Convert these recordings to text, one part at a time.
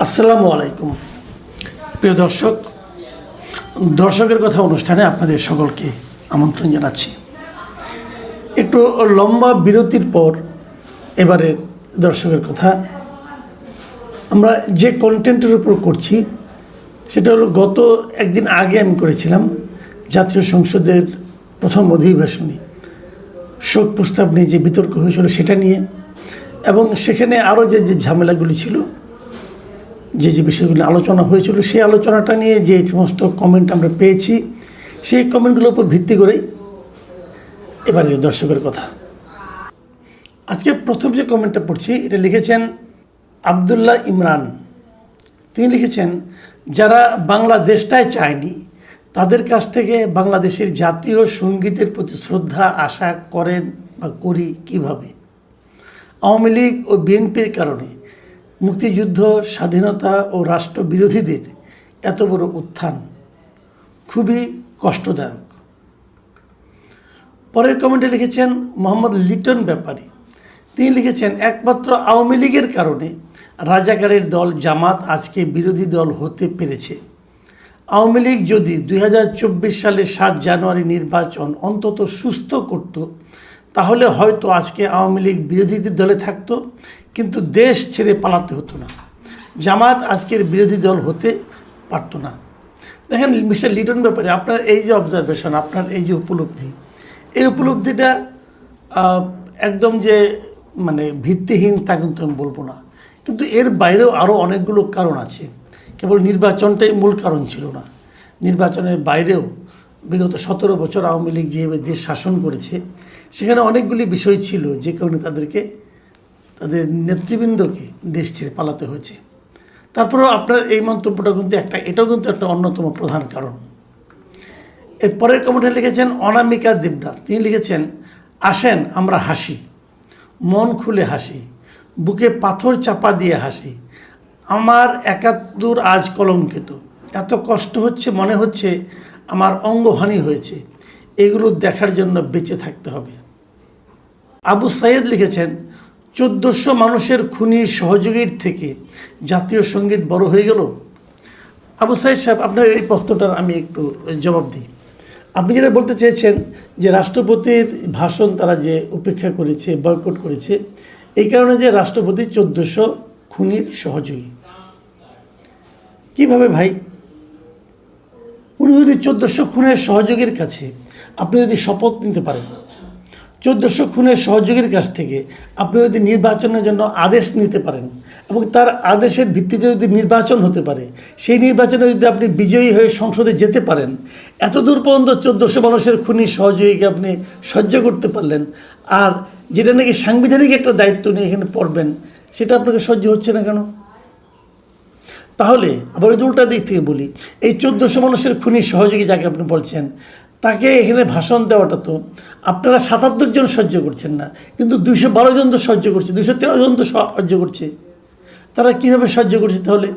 আসসালামু আলাইকুম প্রিয় দর্শক, দর্শকের কথা অনুষ্ঠানে আপনাদের সকলকে আমন্ত্রণ জানাচ্ছি। একটু লম্বা বিরতির পর এবারে দর্শকের কথা আমরা যে কন্টেন্টের উপর করছি সেটা হলো গত একদিন আগে আমি করেছিলাম জাতীয় সংসদের প্রথম অধিবেশনে শোক প্রস্তাব নিয়ে যে বিতর্ক হয়েছিল সেটা নিয়ে, এবং সেখানে আরও যে ঝামেলাগুলি ছিল, যে বিষয়গুলো আলোচনা হয়েছিল সেই আলোচনাটা নিয়ে যে সমস্ত কমেন্ট আমরা পেয়েছি সেই কমেন্টগুলোর উপর ভিত্তি করেই এবারে দর্শকের কথা। আজকে প্রথম যে কমেন্টটা পড়ছি এটা লিখেছেন আবদুল্লাহ ইমরান। তিনি লিখেছেন, যারা বাংলাদেশটাই চায়নি তাদের কাছ থেকে বাংলাদেশের জাতীয় সঙ্গীতের প্রতি শ্রদ্ধা আশা করেন বা করি কিভাবে? আওয়ামী লীগ ও বিএনপির কারণে মুক্তিযুদ্ধ, স্বাধীনতা ও রাষ্ট্রবিরোধীদের এত বড় উত্থান খুবই কষ্টদায়ক। পরের কমেন্টে লিখেছেন মোহাম্মদ লিটন ব্যাপারী। তিনি লিখেছেন, একমাত্র আওয়ামী লীগের কারণে রাজাকারের দল জামাত আজকে বিরোধী দল হতে পেরেছে। আওয়ামী লীগ যদি 2024 সালের 7 জানুয়ারি নির্বাচন অন্তত সুস্থ করত তাহলে হয়তো আজকে আওয়ামী লীগ বিরোধীদের দলে থাকতো, কিন্তু দেশ ছেড়ে পালাতে হতো না। জামাত আজকের বিরোধী দল হতে পারত না। দেখেন মিস্টার লিটন ব্যাপারে আপনার এই যে অবজারভেশন, আপনার এই যে উপলব্ধি, এই উপলব্ধিটা একদম যে ভিত্তিহীন তা কিন্তু আমি বলবো না, কিন্তু এর বাইরেও আরও অনেকগুলো কারণ আছে। কেবল নির্বাচনটাই মূল কারণ ছিল না, নির্বাচনের বাইরেও বিগত 17 বছর আওয়ামী লীগ যেভাবে দেশ শাসন করেছে সেখানে অনেকগুলি বিষয় ছিল যে কারণে তাদের নেতৃবৃন্দকে দেশ ছেড়ে পালাতে হয়েছে। তারপরেও আপনার এই মন্তব্যটা কিন্তু এটাও কিন্তু একটা অন্যতম প্রধান কারণ। এর পরের কমেন্টে লিখেছেন অনামিকা দেবনাথ। তিনি লিখেছেন, আসেন আমরা হাসি, মন খুলে হাসি, বুকে পাথর চাপা দিয়ে হাসি। আমার 71 আজ কলঙ্কিত, এত কষ্ট হচ্ছে, মনে হচ্ছে আমার অঙ্গহানি হয়েছে। এগুলো দেখার জন্য বেঁচে থাকতে হবে। আবু সাইদ লিখেছেন, 1400 মানুষের খুনি সহযোগীর থেকে জাতীয় সঙ্গীত বড় হয়ে গেল। আবু সাইদ সাহেব, আপনার এই প্রশ্নটার আমি একটু জবাব দিই। আপনি যেটা বলতে চেয়েছেন যে রাষ্ট্রপতির ভাষণ তারা যে উপেক্ষা করেছে, বয়কট করেছে, এই কারণে যে রাষ্ট্রপতি 1400 খুনির সহযোগী। কিভাবে ভাই? উনি যদি 1400 খুনের সহযোগীর কাছে আপনি যদি শপথ নিতে পারেন, 1400 খুনের সহযোগীর কাছ থেকে আপনি যদি নির্বাচনের জন্য আদেশ নিতে পারেন এবং তার আদেশের ভিত্তিতে যদি নির্বাচন হতে পারে, সেই নির্বাচনে যদি আপনি বিজয়ী হয়ে সংসদে যেতে পারেন, এত দূর পর্যন্ত 1400 মানুষের খুনি সহযোগীকে আপনি সহ্য করতে পারলেন, আর যেটা নাকি সাংবিধানিক একটা দায়িত্ব নিয়ে এখানে পড়বেন সেটা আপনাকে সহ্য হচ্ছে না কেন? তাহলে আবার ওই উল্টা দিক থেকে বলি, এই 1400 মানুষের খুনি সহযোগী যাকে আপনি বলছেন তাকে এখানে ভাষণ দেওয়াটা তো আপনারা 77 জন সহ্য করছেন না, কিন্তু 212 জন তো সহ্য করছে, 213 জন তো সহ্য করছে। তারা কীভাবে সহ্য করছে তাহলে?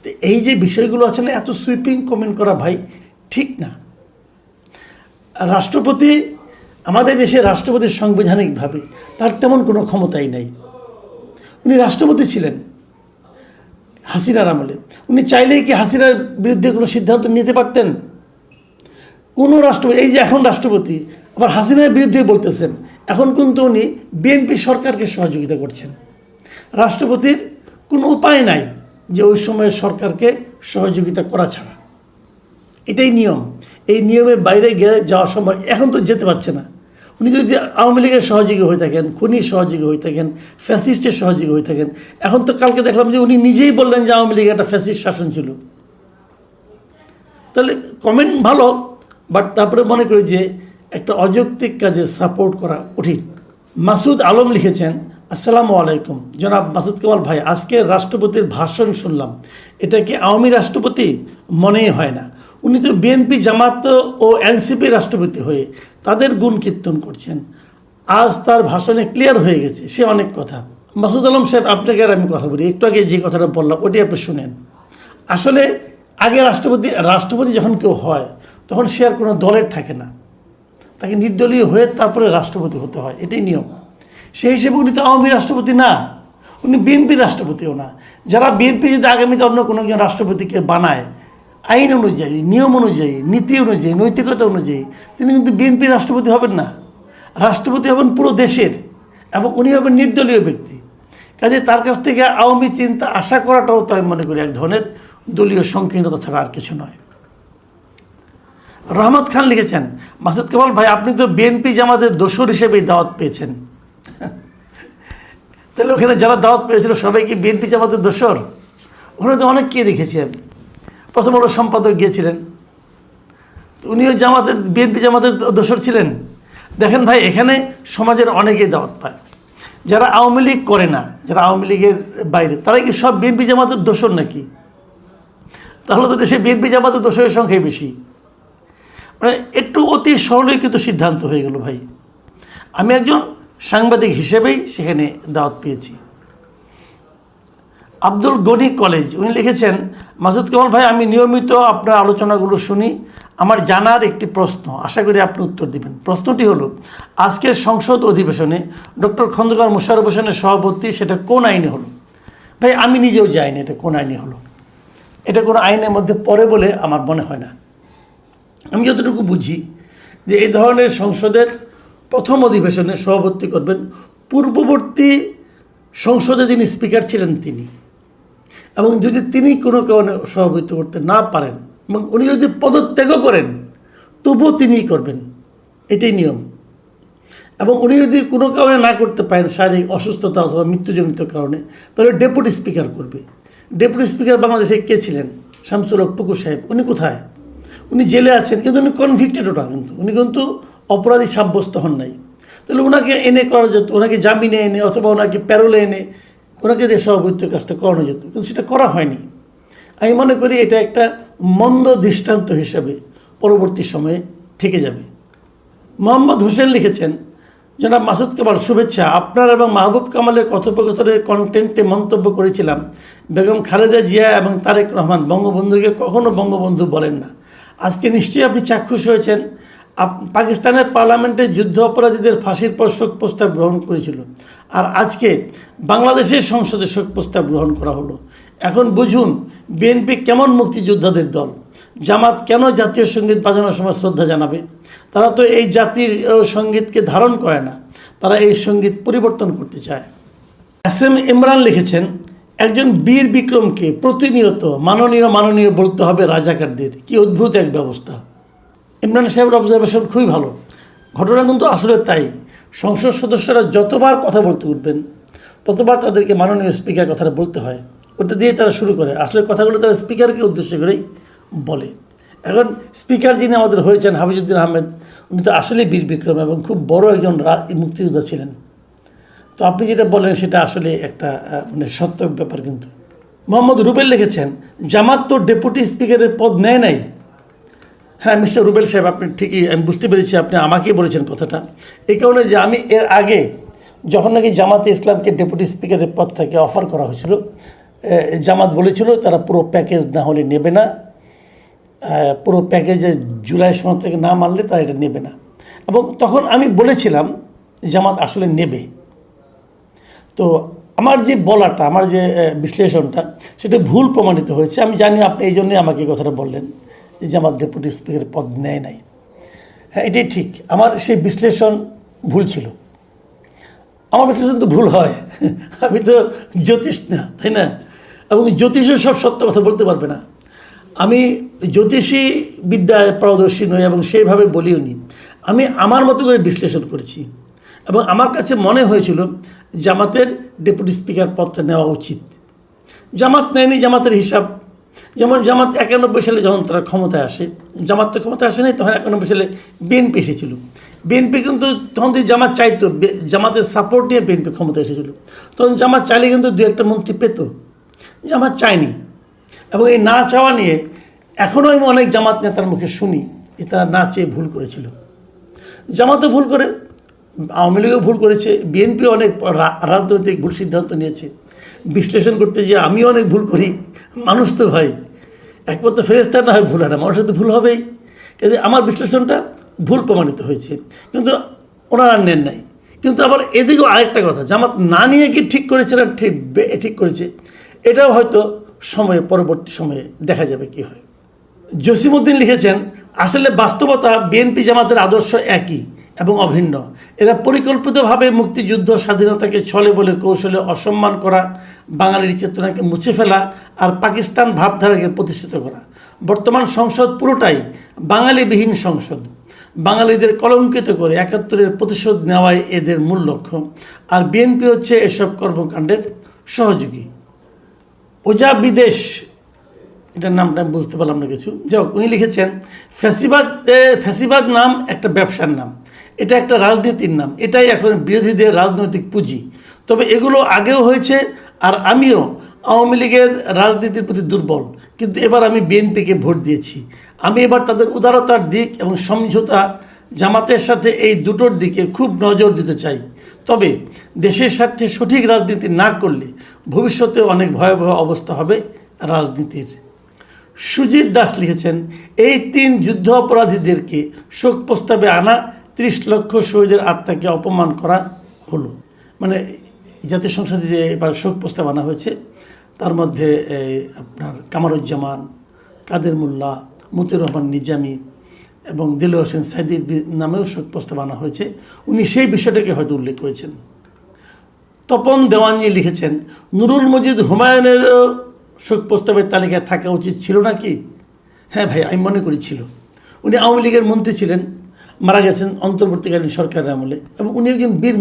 তো এই যে বিষয়গুলো আছে না, এত সুইপিং কমেন্ট করা ভাই ঠিক না। রাষ্ট্রপতি, আমাদের দেশের রাষ্ট্রপতি সাংবিধানিকভাবে তার তেমন কোনো ক্ষমতাই নাই। উনি রাষ্ট্রপতি ছিলেন হাসিনার আমলে, উনি চাইলেই কি হাসিনার বিরুদ্ধে কোনো সিদ্ধান্ত নিতে পারতেন? কোনো রাষ্ট্রপতি, এই যে এখন রাষ্ট্রপতি আবার হাসিনার বিরুদ্ধে বলতেছেন, এখন কিন্তু উনি বিএনপি সরকারকে সহযোগিতা করছেন। রাষ্ট্রপতির কোনো উপায় নাই যে ওই সময়ের সরকারকে সহযোগিতা করা ছাড়া। এটাই নিয়ম। এই নিয়মের বাইরে গেলে যাওয়ার সময় এখন তো যেতে পারছে না। উনি যদি আওয়ামী লীগের সহযোগী হয়ে থাকেন, খুনির সহযোগী হয়ে থাকেন, ফ্যাসিস্টের সহযোগী হয়ে থাকেন, এখন তো কালকে দেখলাম যে উনি নিজেই বললেন যে আওয়ামী লীগের একটা ফ্যাসিস্ট শাসন ছিল। তাহলে কমেন্ট ভালো, বাট তারপরে মনে করি যে একটা অযৌক্তিক কাজে সাপোর্ট করা কঠিন। মাসুদ আলম লিখেছেন, আসসালামু আলাইকুম জনাব মাসুদ কামাল ভাই, আজকে রাষ্ট্রপতির ভাষণ শুনলাম, এটা কি আওয়ামী রাষ্ট্রপতি? মনেই হয় না। উনি তো বিএনপি, জামাত ও এনসিপি রাষ্ট্রপতি হয়ে তাদের গুণ কীর্তন করছেন। আজ তার ভাষণে ক্লিয়ার হয়ে গেছে সে অনেক কথা। মাসুদ আলম সাহেব, আপনাকে আর আমি কথা বলি, একটু আগে যে কথাটা বললাম ওটি আপনি শুনেন। আসলে আগে রাষ্ট্রপতি যখন কেউ হয় তখন সে আর কোনো দলের থাকে না, তাকে নির্দলীয় হয়ে তারপরে রাষ্ট্রপতি হতে হয়, এটাই নিয়ম। সেই হিসেবে উনি তো আওয়ামী রাষ্ট্রপতি না, উনি বিএনপি রাষ্ট্রপতিও না। যারা বিএনপি যদি আগামীতে অন্য কোনো একজন রাষ্ট্রপতিকে বানায় আইন অনুযায়ী, নিয়ম অনুযায়ী, নীতি অনুযায়ী, নৈতিকতা অনুযায়ী, তিনি কিন্তু বিএনপি রাষ্ট্রপতি হবেন না। রাষ্ট্রপতি হবেন পুরো দেশের, এবং উনি হবেন নির্দলীয় ব্যক্তি। কাজে তার কাছ থেকে আওয়ামী চিন্তা আশা করাটাও তো আমি মনে করি এক ধরনের দলীয় সংকীর্ণতা ছাড়া আর কিছু নয়। রহমত খান লিখেছেন, মাসুদ কামাল ভাই আপনি তো বিএনপি জামাতের দোসর হিসেবেই দাওয়াত পেয়েছেন। তাহলে ওখানে যারা দাওয়াত পেয়েছিল সবাই কি বিএনপি জামাতের দোসর? ওখানে তো অনেককে দেখেছি আমি। প্রথম আলো সম্পাদক গিয়েছিলেন, উনিও জামাতের বিএনপি জামাতের দোসর ছিলেন। দেখেন ভাই, এখানে সমাজের অনেকেই দাওয়াত পায়। যারা আওয়ামী লীগ করে না, যারা আওয়ামী লীগের বাইরে, তারা কি সব বিএনপি জামাতের দোসর নাকি? তাহলে তো দেশে বিএনপি জামাতের দোসরের সংখ্যাই বেশি। মানে একটু অতি সরলীকৃত সিদ্ধান্ত হয়ে গেল ভাই। আমি একজন সাংবাদিক হিসেবেই সেখানে দাওয়াত পেয়েছি। আব্দুল গনি কলেজ, উনি লিখেছেন, মাসুদ কামাল ভাই আমি নিয়মিত আপনার আলোচনাগুলো শুনি। আমার জানার একটি প্রশ্ন, আশা করি আপনি উত্তর দিবেন। প্রশ্নটি হলো, আজকের সংসদ অধিবেশনে ডক্টর খন্দকার মোশাররফ হোসেনের সভাপতি, সেটা কোন আইনে হলো? ভাই আমি নিজেও যাইনি এটা কোন আইনে হলো। এটা কোনো আইনের মধ্যে পড়ে বলে আমার মনে হয় না। আমি যতটুকু বুঝি যে এই ধরনের সংসদের প্রথম অধিবেশনে সভাপতি করবেন পূর্ববর্তী সংসদে যিনি স্পিকার ছিলেন তিনি, এবং যদি তিনি কোনো কারণে সভাপতিত্ব করতে না পারেন এবং উনি যদি পদত্যাগও করেন তবুও তিনিই করবেন, এটাই নিয়ম। এবং উনি যদি কোনো কারণে না করতে পারেন, শারীরিক অসুস্থতা অথবা মৃত্যুজনিত কারণে, তাহলে ডেপুটি স্পিকার করবে। ডেপুটি স্পিকার বাংলাদেশে কে ছিলেন? শামসুল হক টুকু সাহেব। উনি কোথায়? উনি জেলে আছেন, কিন্তু উনি কনভিক্টেড, ওটা কিন্তু উনি কিন্তু অপরাধী সাব্যস্ত হন নাই। তাহলে ওনাকে এনে করা যেত, ওনাকে জামিনে এনে অথবা ওনাকে প্যারোলে এনে ওনাকে দিয়ে সভাপতিত্ব কাজটা করানো যেত, কিন্তু সেটা করা হয়নি। আমি মনে করি এটা একটা মন্দ দৃষ্টান্ত হিসাবে পরবর্তী সময়ে থেকে যাবে। মোহাম্মদ হোসেন লিখেছেন, জনাব মাসুদ কামাল শুভেচ্ছা। আপনার এবং মাহবুব কামালের কথোপকথনের কন্টেন্টে মন্তব্য করেছিলাম, বেগম খালেদা জিয়া এবং তারেক রহমান বঙ্গবন্ধুকে কখনো বঙ্গবন্ধু বলেন না। আজকে নিশ্চয়ই আপনি চাক্ষুষ হয়েছেন। পাকিস্তানের পার্লামেন্টে যুদ্ধ অপরাধীদের ফাঁসির পর শোক প্রস্তাব গ্রহণ করেছিল, আর আজকে বাংলাদেশের সংসদে শোক প্রস্তাব গ্রহণ করা হলো। এখন বুঝুন বিএনপি কেমন মুক্তিযোদ্ধাদের দল। জামাত কেন জাতীয় সঙ্গীত বাজানোর সময় শ্রদ্ধা জানাবে? তারা তো এই জাতির সঙ্গীতকে ধারণ করে না, তারা এই সঙ্গীত পরিবর্তন করতে চায়। এসএম ইমরান লিখেছেন, একজন বীর বিক্রমকে প্রতিনিয়ত মাননীয় মাননীয় বলতে হবে রাজাকারদের, কি অদ্ভুত এক ব্যবস্থা। ইমরান সাহেবের অবজারভেশন খুবই ভালো। ঘটনা কিন্তু আসলে তাই। সংসদ সদস্যরা যতবার কথা বলতে উঠবেন ততবার তাদেরকে মাননীয় স্পিকার কথাটা বলতে হয়, ওটা দিয়ে তারা শুরু করে। আসলে কথাগুলো তারা স্পিকারকে উদ্দেশ্য করেই বলে। এখন স্পিকার যিনি আমাদের হয়েছেন হাফিজউদ্দিন আহমেদ, উনি তো আসলেই বীর বিক্রম এবং খুব বড় একজন মুক্তিযোদ্ধা ছিলেন। তো আপনি যেটা বলেন সেটা আসলে একটা মানে সত্য ব্যাপার। কিন্তু মোহাম্মদ রুবেল লিখেছেন, জামাত তো ডেপুটি স্পিকারের পদ নেয় নাই। হ্যাঁ মিস্টার রুবেল সাহেব, আপনি ঠিকই, আমি বুঝতে পেরেছি আপনি আমাকেই বলেছেন কথাটা। এই কারণে যে আমি এর আগে যখন নাকি জামাতে ইসলামকে ডেপুটি স্পিকারের পদটাকে অফার করা হয়েছিল, জামাত বলেছিল তারা পুরো প্যাকেজ না হলে নেবে না, পুরো প্যাকেজে জুলাই সনদ থেকে না মানলে তারা এটা নেবে না। এবং তখন আমি বলেছিলাম জামাত আসলে নেবে। তো আমার যে বলাটা, আমার যে বিশ্লেষণটা, সেটা ভুল প্রমাণিত হয়েছে। আমি জানি আপনি এই জন্যই আমাকে এই কথাটা বললেন যে আমার ডেপুটি স্পিকারের পদ নেয় নাই। হ্যাঁ এটাই ঠিক, আমার সেই বিশ্লেষণ ভুল ছিল। আমার বিশ্লেষণ তো ভুল হয়, আমি তো জ্যোতিষ না, তাই না? এবং জ্যোতিষও সব সত্য কথা বলতে পারবে না। আমি জ্যোতিষী বিদ্যায় পারদর্শী নই এবং সেইভাবে বলিও নি। আমি আমার মতো করে বিশ্লেষণ করেছি এবং আমার কাছে মনে হয়েছিল জামাতের ডেপুটি স্পিকার পদটা নেওয়া উচিত। জামাত নেয়নি, জামাতের হিসাব। যেমন জামাত 91 সালে যখন তারা ক্ষমতায় আসে, জামাত তো ক্ষমতায় আসে নাই, তখন 91 সালে বিএনপি এসেছিল। বিএনপি কিন্তু তখন যদি জামাত চাইতো, জামাতের সাপোর্ট নিয়ে বিএনপি ক্ষমতায় এসেছিল, তখন জামাত চাইলে কিন্তু দু একটা মন্ত্রী পেত। জামাত চায়নি, এবং এই না চাওয়া নিয়ে এখনও আমি অনেক জামাত নেতার মুখে শুনি যে তারা না চেয়ে ভুল করেছিল। জামাতও ভুল করে, আওয়ামী লীগও ভুল করেছে, বিএনপিও অনেক রাজনৈতিক ভুল সিদ্ধান্ত নিয়েছে। বিশ্লেষণ করতে যে আমিও অনেক ভুল করি, মানুষ তো ভাই একমাত্র ফেরেশতা না হয় ভুল হয় না, মানুষের তো ভুল হবেই। কিন্তু আমার বিশ্লেষণটা ভুল প্রমাণিত হয়েছে, কিন্তু ওনারা নেন নাই। কিন্তু আবার এদিকেও আরেকটা কথা, জামাত না নিয়ে কি ঠিক করেছে না ঠিক করেছে, এটাও হয়তো পরবর্তী সময়ে দেখা যাবে কি হয়। জসিমউদ্দিন লিখেছেন, আসলে বাস্তবতা বিএনপি জামাতের আদর্শ একই এবং অভিন্ন। এরা পরিকল্পিতভাবে মুক্তিযুদ্ধ স্বাধীনতাকে ছলে বলে কৌশলে অসম্মান করা, বাঙালির চেতনাকে মুছে ফেলা আর পাকিস্তান ভাবধারাকে প্রতিষ্ঠিত করা। বর্তমান সংসদ পুরোটাই বাঙালিবিহীন সংসদ। বাঙালিদের কলঙ্কিত করে ৭১-এর প্রতিশোধ নেওয়াই এদের মূল লক্ষ্য, আর বিএনপি হচ্ছে এসব কর্মকাণ্ডের সহযোগী। ওজা বিদেশ, এটার নামটা আমি বুঝতে পারলাম না কিছু, যাই হোক, উনি লিখেছেন, ফ্যাসিবাদ নাম একটা ব্যবসার নাম, এটা একটা রাজনীতির নাম, এটাই এখন বিরোধীদের রাজনৈতিক পুঁজি। তবে এগুলো আগেও হয়েছে, আর আমিও আওয়ামী লীগের রাজনীতির প্রতি দুর্বল, কিন্তু এবার আমি বিএনপিকে ভোট দিয়েছি। আমি এবার তাদের উদারতার দিক এবং সমঝোতা জামাতের সাথে এই দুটোর দিকে খুব নজর দিতে চাই। তবে দেশের স্বার্থে সঠিক রাজনীতি না করলে ভবিষ্যতে অনেক ভয়াবহ অবস্থা হবে রাজনীতির। সুজিত দাস লিখেছেন, এই ৩ যুদ্ধ অপরাধীদেরকে শোক প্রস্তাবে আনা ৩০ লক্ষ শহীদের আত্মাকে অপমান করা হলো। মানে জাতীয় সংসদে যে এবার শোক প্রস্তাব আনা হয়েছে, তার মধ্যে আপনার কামারুজ্জামান, কাদের মোল্লা, মতিউর রহমান নিজামী এবং দেলোয়ার হোসেন সাইদির নামেও শোক প্রস্তাব আনা হয়েছে। উনি সেই বিষয়টাকে হয়তো উল্লেখ করেছেন। তপন দেওয়ানজি লিখেছেন, নুরুল মজিদ হুমায়ুনেরও শোক প্রস্তাবের তালিকায় থাকা উচিত ছিল নাকি? হ্যাঁ ভাই, আমি মনে করি ছিল। উনি আওয়ামী লীগের মন্ত্রী ছিলেন, মারা গেছেন অন্তর্বর্তীকালীন সরকারের আমলে, এবং উনি একজন বীর